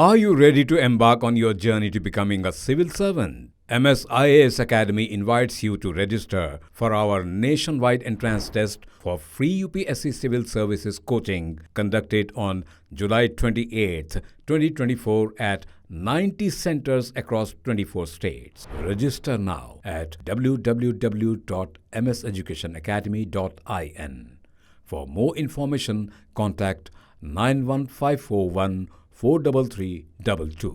Are you ready to embark on your journey to becoming a civil servant? MS IAS Academy invites you to register for our nationwide entrance test for free UPSC Civil Services coaching conducted on July 28th, 2024 at 90 centers across 24 states. Register now at www.mseducationacademy.in. For more information, contact 91541 43322।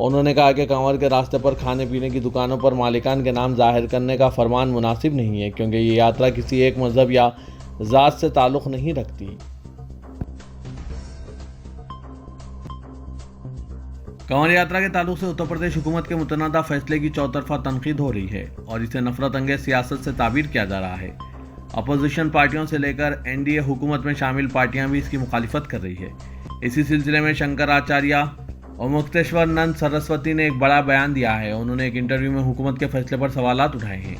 انہوں نے کہا کہ کنور کے راستے پر کھانے پینے کی دکانوں پر مالکان کے نام ظاہر کرنے کا فرمان مناسب نہیں ہے، کیونکہ یہ یاترا کسی ایک مذہب یا ذات سے تعلق نہیں رکھتی۔ کنور یاترا کے تعلق سے اتر پردیش حکومت کے متنازع فیصلے کی چوطرفہ تنقید ہو رہی ہے اور اسے نفرت انگیز سیاست سے تعبیر کیا جا رہا ہے۔ اپوزیشن پارٹیوں سے لے کر NDA حکومت میں شامل پارٹیاں بھی اس کی مخالفت کر رہی ہے۔ اسی سلسلے میں شنکر آچاریہ اور مکتیشور نند سرسوتی نے ایک بڑا بیان دیا ہے۔ انہوں نے ایک انٹرویو میں حکومت کے فیصلے پر سوالات اٹھائے ہیں۔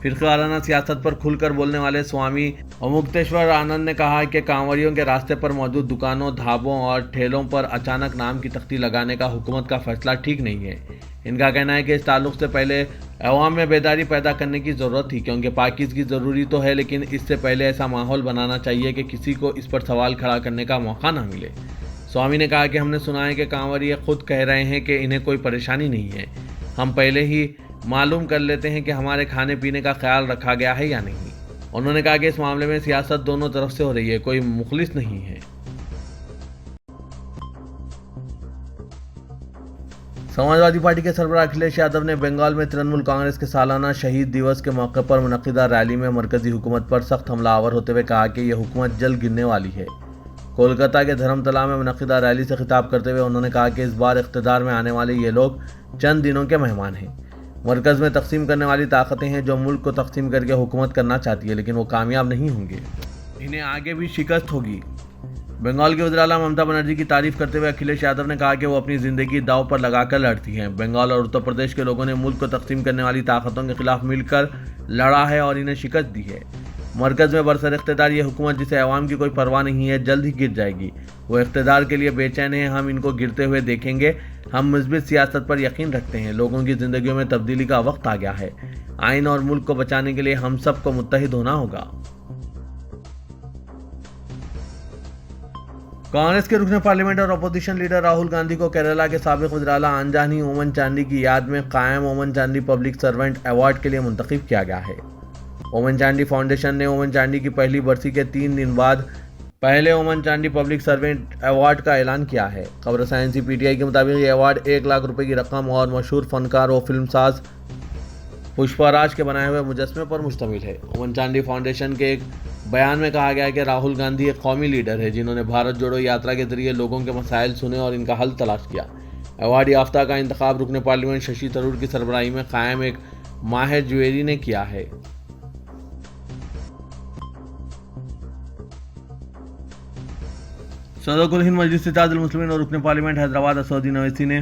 فرقہ وارانہ سیاست پر کھل کر بولنے والے سوامی مکتیشور آنند نے کہا کہ کانوریوں کے راستے پر موجود دکانوں، ڈھابوں اور ٹھیلوں پر اچانک نام کی تختی لگانے کا حکومت کا فیصلہ ٹھیک نہیں ہے۔ ان کا کہنا ہے کہ اس تعلق سے پہلے عوام میں بیداری پیدا کرنے کی ضرورت تھی، کیونکہ پاکیزگی ضروری تو ہے، لیکن اس سے پہلے ایسا ماحول بنانا چاہیے کہ کسی کو اس پر سوال کھڑا کرنے کا موقع نہ ملے۔ سوامی نے کہا کہ ہم نے سنا ہے کہ کانوری خود کہہ رہے ہیں کہ انہیں کوئی پریشانی نہیں ہے۔ ہم پہلے ہی معلوم کر لیتے ہیں کہ ہمارے کھانے پینے کا خیال رکھا گیا ہے یا نہیں۔ انہوں نے کہا کہ اس معاملے میں سیاست دونوں طرف سے ہو رہی ہے، کوئی مخلص نہیں ہے۔ سماجوادی پارٹی کے سربراہ اکھلیش یادو نے بنگال میں ترنمول کانگریس کے سالانہ شہید دیوس کے موقع پر منعقدہ ریلی میں مرکزی حکومت پر سخت حملہ آور ہوتے ہوئے کہا کہ یہ حکومت جلد گرنے والی ہے۔ کولکاتہ کے دھرم تلا میں منعقدہ ریلی سے خطاب کرتے ہوئے انہوں نے کہا کہ اس بار اقتدار میں آنے والے یہ لوگ چند دنوں کے مہمان ہیں۔ مرکز میں تقسیم کرنے والی طاقتیں ہیں جو ملک کو تقسیم کر کے حکومت کرنا چاہتی ہے، لیکن وہ کامیاب نہیں ہوں گے، انہیں آگے بھی شکست ہوگی۔ بنگال کے وزیر اعلیٰ ممتا بنرجی کی تعریف کرتے ہوئے اکھلیش یادو نے کہا کہ وہ اپنی زندگی داؤ پر لگا کر لڑتی ہیں۔ بنگال اور اتر پردیش کے لوگوں نے ملک کو تقسیم کرنے والی طاقتوں کے خلاف مل کر لڑا ہے اور انہیں شکست دی ہے۔ مرکز میں برسر اقتدار یہ حکومت جسے عوام کی کوئی پرواہ نہیں ہے جلد ہی گر جائے گی۔ وہ اقتدار کے لیے بے چین ہیں، ہم ان کو گرتے ہوئے دیکھیں گے۔ ہم مثبت سیاست پر یقین رکھتے ہیں، لوگوں کی زندگیوں میں تبدیلی کا وقت آ گیا ہے۔ آئین اور ملک کو بچانے کے لیے ہم سب کو متحد ہونا ہوگا۔ کانگریس کے رکن پارلیمنٹ اور اپوزیشن لیڈر راہل گاندھی کو کیرالہ کے سابق وزیر اعلیٰ آنجہانی اومن چانڈی کی یاد میں قائم اومن چانڈی پبلک سرونٹ ایوارڈ کے لیے منتخب کیا گیا ہے۔ اومن چانڈی فاؤنڈیشن نے اومن چانڈی کی پہلی برسی کے 3 دن بعد پہلے اومن چانڈی پبلک سرونٹ ایوارڈ کا اعلان کیا ہے۔ خبر سائنسی PTI کے مطابق یہ ایوارڈ 1 لاکھ روپے کی رقم اور مشہور فنکار و فلم ساز پشپا راج کے بنائے ہوئے مجسمے پر مشتمل ہے۔ اومن چانڈی فاؤنڈیشن کے ایک بیان میں کہا گیا ہے کہ راہل گاندھی ایک قومی لیڈر ہے جنہوں نے بھارت جوڑو یاترا کے ذریعے لوگوں کے مسائل سنے اور ان کا حل تلاش کیا۔ ایوارڈ یافتہ کا انتخاب رکن پارلیمنٹ ششی تھرور کی سربراہی میں قائم ایک ماہر جویری نے کیا ہے۔ صدر کل ہند مجلس اتحاد المسلمین اور رکن پارلیمنٹ حیدرآباد اسدالدین اویسی نے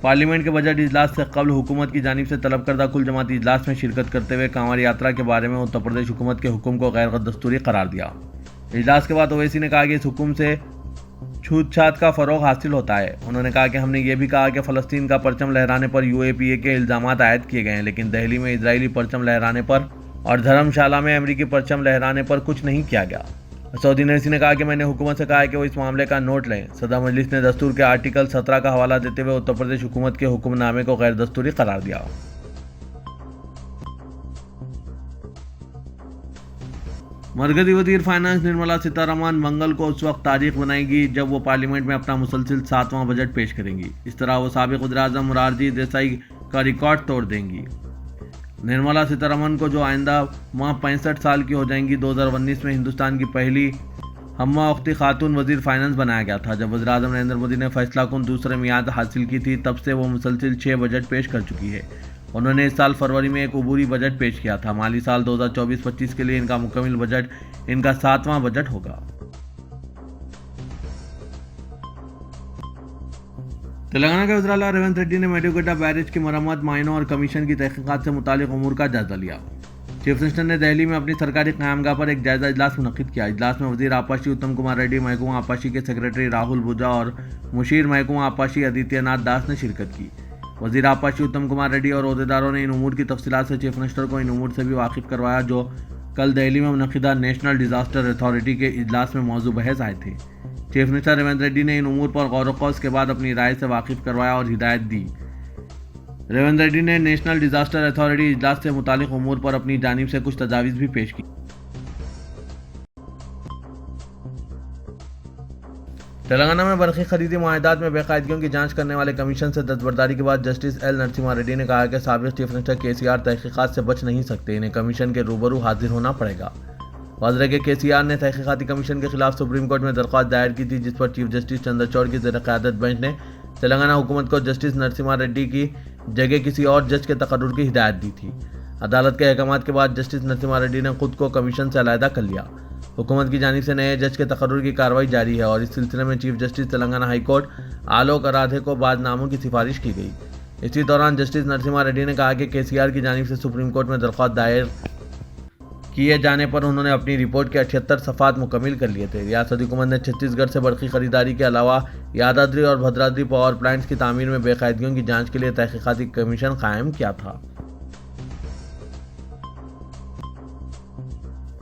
پارلیمنٹ کے بجٹ اجلاس سے قبل حکومت کی جانب سے طلب کردہ کل جماعتی اجلاس میں شرکت کرتے ہوئے کانور یاترا کے بارے میں اتر پردیش حکومت کے حکم کو غیر دستوری قرار دیا۔ اجلاس کے بعد اویسی نے کہا کہ اس حکم سے چھوت چھات کا فروغ حاصل ہوتا ہے۔ انہوں نے کہا کہ ہم نے یہ بھی کہا کہ فلسطین کا پرچم لہرانے پر UAPA کے الزامات عائد کیے گئے ہیں، لیکن دہلی میں اسرائیلی پرچم لہرانے پر اور دھرم شالہ میں امریکی پرچم لہرانے پر کچھ نہیں کیا گیا۔ اسدالدین اویسی نے کہا کہ میں نے حکومت سے کہا ہے کہ وہ اس معاملے کا نوٹ لیں۔ صدر مجلس نے دستور کے آرٹیکل 17 کا حوالہ دیتے ہوئے اتر پردیش حکومت کے حکم نامے کو غیر دستوری قرار دیا۔ مرکزی وزیر فائنانس نرملا سیتارمن منگل کو اس وقت تاریخ بنائے گی جب وہ پارلیمنٹ میں اپنا مسلسل 7واں بجٹ پیش کریں گی۔ اس طرح وہ سابق وزیر اعظم مورارجی دیسائی کا ریکارڈ توڑ دیں گی۔ نرملا سیتارمن کو جو آئندہ ماہ 65 سال کی ہو جائیں گی، 2019 میں ہندوستان کی پہلی ہمہ وقتی خاتون وزیر فائنانس بنایا گیا تھا۔ جب وزیر اعظم نریندر مودی نے فیصلہ کن دوسرے میعاد حاصل کی تھی، تب سے وہ مسلسل 6 بجٹ پیش کر چکی ہے۔ انہوں نے اس سال فروری میں ایک عبوری بجٹ پیش کیا تھا۔ مالی سال 2024-25 کے لیے ان کا مکمل بجٹ ان کا 7واں بجٹ ہوگا۔ تلنگانہ کے وزیر اعلیٰ ریونت ریڈی نے میڈیوگڈا بیریج کی مرمت، معائنوں اور کمیشن کی تحقیقات سے متعلق امور کا جائزہ لیا۔ چیف منسٹر نے دہلی میں اپنی سرکاری قیامگاہ پر ایک جائزہ اجلاس منعقد کیا۔ اجلاس میں وزیر آبپاشی اتم کمار ریڈی، محکمہ آبپاشی کے سیکریٹری راہل بوجا اور مشیر محکمہ آبپاشی آدتیہ ناتھ داس نے شرکت کی۔ وزیر آبپاشی اتم کمار ریڈی اور عہدیداروں نے ان امور کی تفصیلات سے چیف منسٹر کو ان امور سے بھی واقف کروایا جو کل دہلی میں منعقدہ نیشنل ڈیزاسٹر اتھارٹی کے اجلاس میں موضوع بحث آئے تھے۔ چیف منسٹر ریونت ریڈی نے ان امور پر غور و خوض کے بعد اپنی رائے سے واقف کروایا اور ہدایت دی۔ ریونت ریڈی نے نیشنل ڈیزاسٹر اتھارٹی اجلاس سے متعلق امور پر اپنی جانب سے کچھ تجاویز بھی پیش کی۔ تلنگانہ میں برقی خریدی معاہدات میں بے قاعدگیوں کی جانچ کرنے والے کمیشن سے دستبرداری کے بعد جسٹس ایل نرسمہا ریڈی نے کہا کہ سابق چیف منسٹر KCR تحقیقات سے بچ نہیں سکتے، انہیں کمیشن کے روبرو حاضر ہونا پڑے گا۔ واضح ہے کہ KCR نے تحقیقاتی کمیشن کے خلاف سپریم کورٹ میں درخواست دائر کی تھی، جس پر چیف جسٹس چندرچوڑ کی زیر قیادت بینچ نے تلنگانہ حکومت کو جسٹس نرسمہا ریڈی کی جگہ کسی اور جج کے تقرر کی ہدایت دی تھی۔ عدالت کے احکامات کے بعد جسٹس نرسمہا ریڈی نے خود کو کمیشن سے علیحدہ کر لیا۔ حکومت کی جانب سے نئے جج کے تقرر کی کارروائی جاری ہے اور اس سلسلے میں chief justice Telangana high court Alok Aradhe کو بعض ناموں کی سفارش کی گئی۔ اسی دوران جسٹس نرسمہا ریڈی نے کہا کہ KCR کی جانب سے سپریم کورٹ میں درخواست دائر کیے جانے پر انہوں نے اپنی رپورٹ کے 78 صفحات مکمل کر لیے تھے۔ ریاستی حکومت نے چھتیس گڑھ سے برقی خریداری کے علاوہ یادادری اور بھدرادری پاور پلانٹس کی تعمیر میں بے قاعدگیوں کی جانچ کے لیے تحقیقاتی کمیشن قائم کیا تھا۔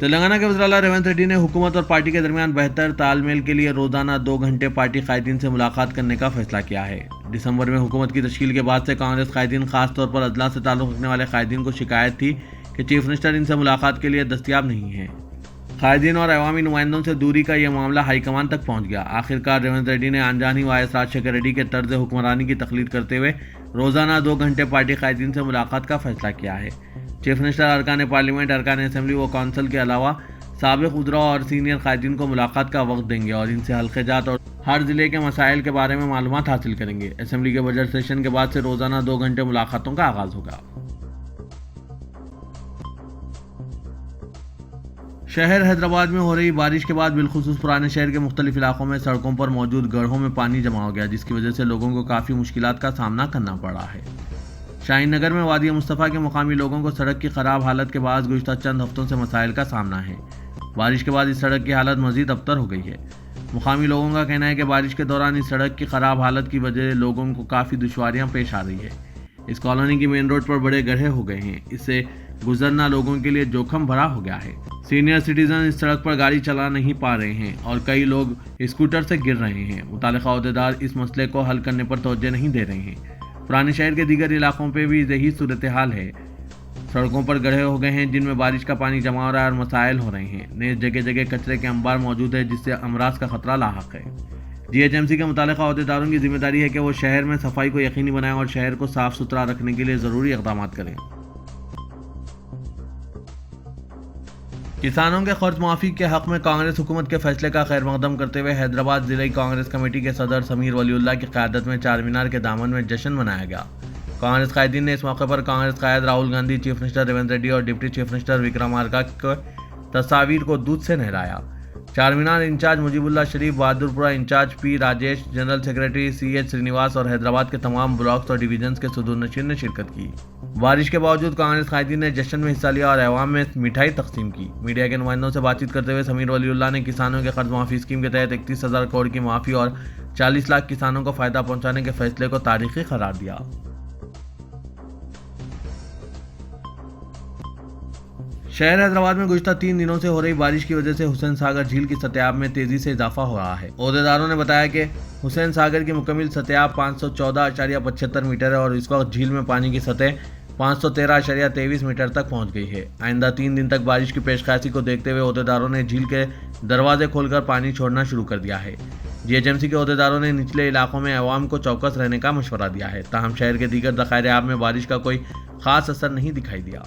تلنگانہ کے وزیر اعلیٰ ریونت ریڈی نے حکومت اور پارٹی کے درمیان بہتر تال میل کے لیے روزانہ 2 گھنٹے پارٹی قائدین سے ملاقات کرنے کا فیصلہ کیا ہے۔ دسمبر میں حکومت کی تشکیل کے بعد سے کانگریس قائدین، خاص طور پر اضلاع سے تعلق رکھنے والے قائدین کو شکایت تھی کہ چیف منسٹر ان سے ملاقات کے لیے دستیاب نہیں ہیں۔ قائدین اور عوامی نمائندوں سے دوری کا یہ معاملہ ہائی کمان تک پہنچ گیا۔ آخرکار ریونت ریڈی نے انجانی وائس راجشیکھر ریڈی کے طرز حکمرانی کی تقلید کرتے ہوئے روزانہ 2 گھنٹے پارٹی قائدین سے ملاقات کا فیصلہ کیا ہے۔ چیف منسٹر ارکان پارلیمنٹ، ارکان اسمبلی و کونسل کے علاوہ سابق وزراء اور سینئر قائدین کو ملاقات کا وقت دیں گے اور ان سے حلقہ جات اور ہر ضلع کے مسائل کے بارے میں معلومات حاصل کریں گے۔ اسمبلی کے بجٹ سیشن کے بعد سے روزانہ 2 گھنٹے ملاقاتوں کا آغاز ہوگا۔ شہر حیدرآباد میں ہو رہی بارش کے بعد بالخصوص پرانے شہر کے مختلف علاقوں میں سڑکوں پر موجود گڑھوں میں پانی جمع ہو گیا، جس کی وجہ سے لوگوں کو کافی مشکلات کا سامنا کرنا پڑ رہا ہے۔ شاہین نگر میں وادی مصطفیٰ کے مقامی لوگوں کو سڑک کی خراب حالت کے باعث گزشتہ چند ہفتوں سے مسائل کا سامنا ہے۔ بارش کے بعد اس سڑک کی حالت مزید ابتر ہو گئی ہے۔ مقامی لوگوں کا کہنا ہے کہ بارش کے دوران اس سڑک کی خراب حالت کی وجہ سے لوگوں کو کافی دشواریاں پیش آ رہی ہے۔ اس کالونی کی مین روڈ پر بڑے گڑھے ہو گئے ہیں، اس سے گزرنا لوگوں کے لیے جوخم بھرا ہو گیا ہے۔ سینئر سٹیزن اس سڑک پر گاڑی چلا نہیں پا رہے ہیں اور کئی لوگ اسکوٹر سے گر رہے ہیں۔ متعلقہ عہدیدار اس مسئلے کو حل کرنے پر توجہ نہیں دے رہے ہیں۔ پرانے شہر کے دیگر علاقوں پہ بھی یہی صورتحال ہے۔ سڑکوں پر گڑھے ہو گئے ہیں جن میں بارش کا پانی جمع ہو رہا ہے اور مسائل ہو رہے ہیں۔ نیز جگہ جگہ کچرے کے انبار موجود ہے، جس سے امراض کا خطرہ لاحق ہے۔ GHMC کے متعلقہ عہدیداروں کی ذمہ داری ہے کہ وہ شہر میں صفائی کو یقینی بنائیں اور شہر کو صاف ستھرا رکھنے کے لیے ضروری اقدامات کریں۔ کسانوں کے قرض معافی کے حق میں کانگریس حکومت کے فیصلے کا خیر مقدم کرتے ہوئے حیدرآباد ضلعی کانگریس کمیٹی کے صدر سمیر ولی اللہ کی قیادت میں چار مینار کے دامن میں جشن منایا گیا۔ کانگریس قائدین نے اس موقع پر کانگریس قائد راہل گاندھی، چیف منسٹر ریونت ریڈی اور ڈپٹی چیف منسٹر وکرمارکا کے تصاویر کو دودھ سے نہلایا۔ چار مینار انچارج مجیب اللہ Sharif, Bahadurpura in charge P Rajesh, general secretary CH Srinivas اور حیدرآباد کے تمام بلاکس اور ڈویژنز کے صدور نشین نے شرکت کی۔ بارش کے باوجود کانگریس قائدین نے جشن میں حصہ لیا اور عوام میں مٹھائی تقسیم کی۔ میڈیا کے نمائندوں سے بات چیت کرتے ہوئے سمیر ولی اللہ نے کسانوں کے قرض معافی اسکیم کے تحت 31,000 کروڑ کی معافی اور 40 لاکھ کسانوں کو فائدہ پہنچانے کے فیصلے کو تاریخی قرار دیا۔ شہر حیدرآباد میں گزشتہ 3 دنوں سے ہو رہی بارش کی وجہ سے حسین ساگر جھیل کی سطح میں تیزی سے اضافہ ہو رہا ہے۔ عہدیداروں نے بتایا کہ حسین ساگر کی مکمل سطح 514.75 میٹر ہے اور اس وقت جھیل میں پانی کی سطح 513.23 میٹر تک پہنچ گئی ہے۔ آئندہ 3 دن تک بارش کی پیش قیاسی کو دیکھتے ہوئے عہدیداروں نے جھیل کے دروازے کھول کر پانی چھوڑنا شروع کر دیا ہے۔ GHMC کے عہدیداروں نے نچلے علاقوں میں عوام کو چوکس رہنے کا مشورہ دیا ہے، تاہم شہر کے دیگر ذخائر آب میں بارش کا کوئی خاص اثر نہیں دکھائی دیا۔